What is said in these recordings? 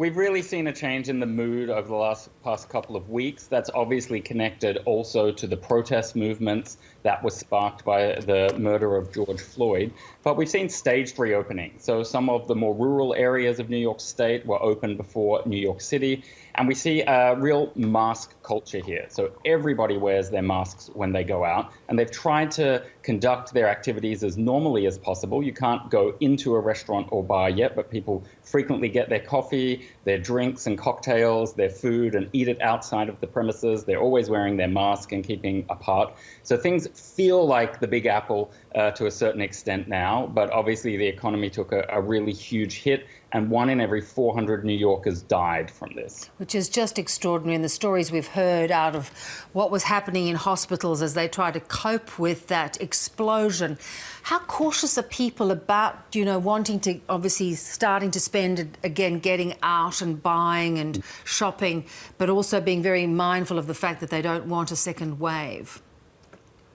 we've really seen a change in the mood over the past couple of weeks. That's obviously connected also to the protest movements that were sparked by the murder of George Floyd. But we've seen staged reopening. So some of the more rural areas of New York State were open before New York City. And we see a real mask culture here. So everybody wears their masks when they go out. And they've tried to conduct their activities as normally as possible. You can't go into a restaurant or bar yet, but people frequently get their coffee, their drinks and cocktails, their food, and eat it outside of the premises. They're always wearing their mask and keeping apart. So things feel like the Big Apple to a certain extent now, but obviously the economy took a really huge hit, and 1 in every 400 New Yorkers died from this. Which is just extraordinary. And the stories we've heard out of what was happening in hospitals as they try to cope with that explosion. How cautious are people about, wanting to, obviously starting to spend again, getting out and buying and shopping, but also being very mindful of the fact that they don't want a second wave?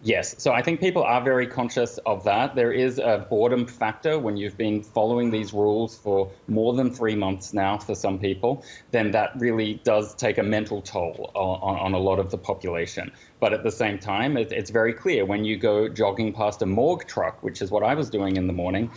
Yes, so I think people are very conscious of that. There is a boredom factor when you've been following these rules for more than 3 months now for some people, then that really does take a mental toll on a lot of the population. But at the same time, it's very clear when you go jogging past a morgue truck, which is what I was doing in the morning,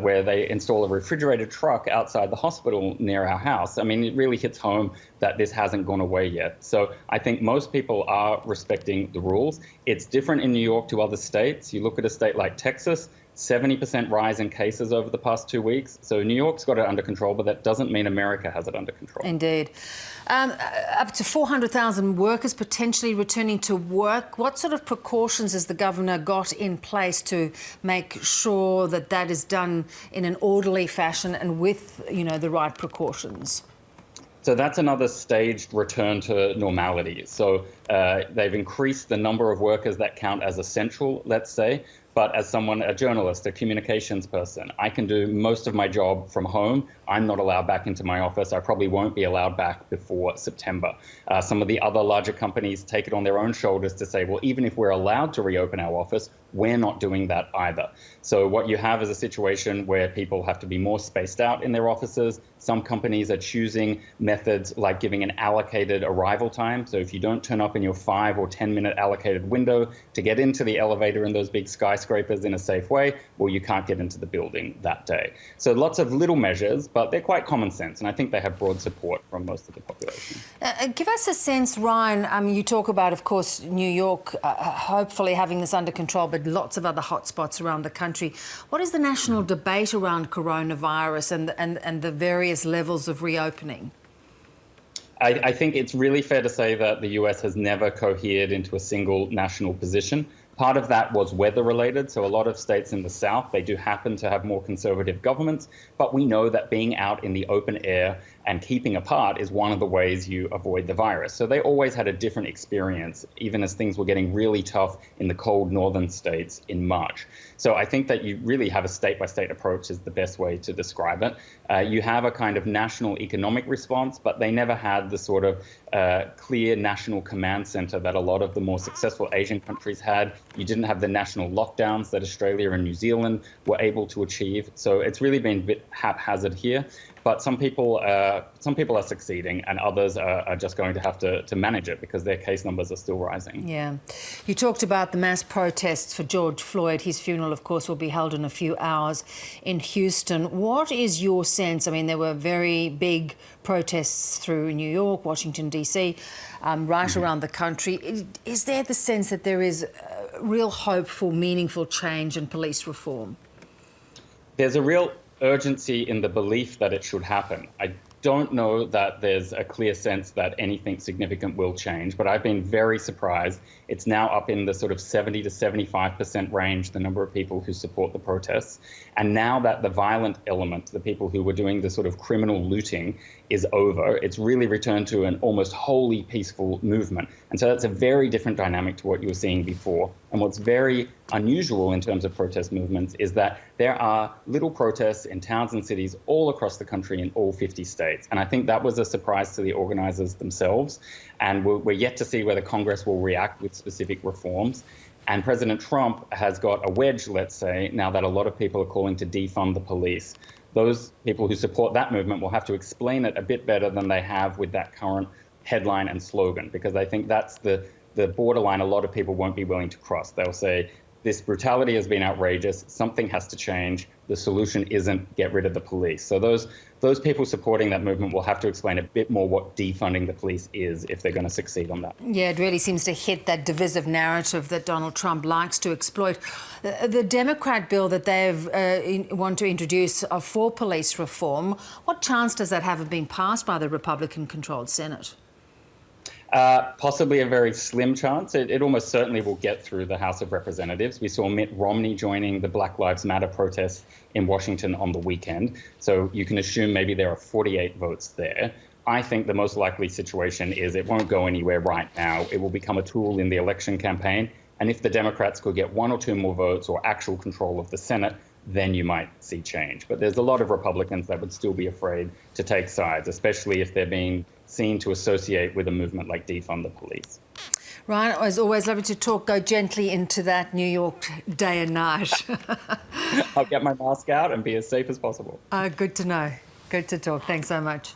where they install a refrigerated truck outside the hospital near our house. I mean, it really hits home that this hasn't gone away yet. So I think most people are respecting the rules. It's different in New York to other states. You look at a state like Texas, 70% rise in cases over the past 2 weeks. So New York's got it under control, but that doesn't mean America has it under control. Indeed. Up to 400,000 workers potentially returning to work. What sort of precautions has the governor got in place to make sure that that is done in an orderly fashion and with, the right precautions? So that's another staged return to normality. So they've increased the number of workers that count as essential, let's say. But as someone, a journalist, a communications person, I can do most of my job from home. I'm not allowed back into my office. I probably won't be allowed back before September. Some of the other larger companies take it on their own shoulders to say, well, even if we're allowed to reopen our office, we're not doing that either. So what you have is a situation where people have to be more spaced out in their offices. Some companies are choosing methods like giving an allocated arrival time. So if you don't turn up in your 5 or 10 minute allocated window to get into the elevator in those big skyscrapers in a safe way, well, you can't get into the building that day. So lots of little measures, but they're quite common sense. And I think they have broad support from most of the population. Give us a sense, Ryan, you talk about, of course, New York hopefully having this under control, but lots of other hotspots around the country. What is the national debate around coronavirus and the various levels of reopening? I think it's really fair to say that the US has never cohered into a single national position. Part of that was weather related. So a lot of states in the South, they do happen to have more conservative governments, but we know that being out in the open air and keeping apart is one of the ways you avoid the virus. So they always had a different experience, even as things were getting really tough in the cold northern states in March. So I think that you really have a state-by-state approach is the best way to describe it. You have a kind of national economic response, but they never had the sort of clear national command center that a lot of the more successful Asian countries had. You didn't have the national lockdowns that Australia and New Zealand were able to achieve. So it's really been a bit haphazard here. But some people are succeeding and others are just going to have to manage it because their case numbers are still rising. Yeah. You talked about the mass protests for George Floyd. His funeral, of course, will be held in a few hours in Houston. What is your sense? I mean, there were very big protests through New York, Washington, D.C., right around the country. Is there the sense that there is real hope for meaningful change and police reform? There's a real urgency in the belief that it should happen. I don't know that there's a clear sense that anything significant will change, but I've been very surprised. It's now up in the sort of 70 to 75% range, the number of people who support the protests. And now that the violent element, the people who were doing the sort of criminal looting, is over, it's really returned to an almost wholly peaceful movement. And so that's a very different dynamic to what you were seeing before. And what's very unusual in terms of protest movements is that there are little protests in towns and cities all across the country in all 50 states. And I think that was a surprise to the organizers themselves. And we're yet to see whether Congress will react with specific reforms. And President Trump has got a wedge, let's say, now that a lot of people are calling to defund the police. those people who support that movement will have to explain it a bit better than they have with that current headline and slogan, because I think that's the borderline a lot of people won't be willing to cross. They'll say, this brutality has been outrageous, something has to change, the solution isn't get rid of the police. So those people supporting that movement will have to explain a bit more what defunding the police is if they're going to succeed on that. Yeah, it really seems to hit that divisive narrative that Donald Trump likes to exploit. The Democrat bill that they want to introduce for police reform, what chance does that have of being passed by the Republican-controlled Senate? Possibly a very slim chance. It almost certainly will get through the House of Representatives. We saw Mitt Romney joining the Black Lives Matter protests in Washington on the weekend. So you can assume maybe there are 48 votes there. I think the most likely situation is it won't go anywhere right now. It will become a tool in the election campaign. And if the Democrats could get 1 or 2 more votes or actual control of the Senate, then you might see change. But there's a lot of Republicans that would still be afraid to take sides, especially if they're being seen to associate with a movement like defund the police. Ryan, as always, lovely to talk. Go gently into that New York day and night. I'll get my mask out and be as safe as possible. Good to know. Good to talk. Thanks so much.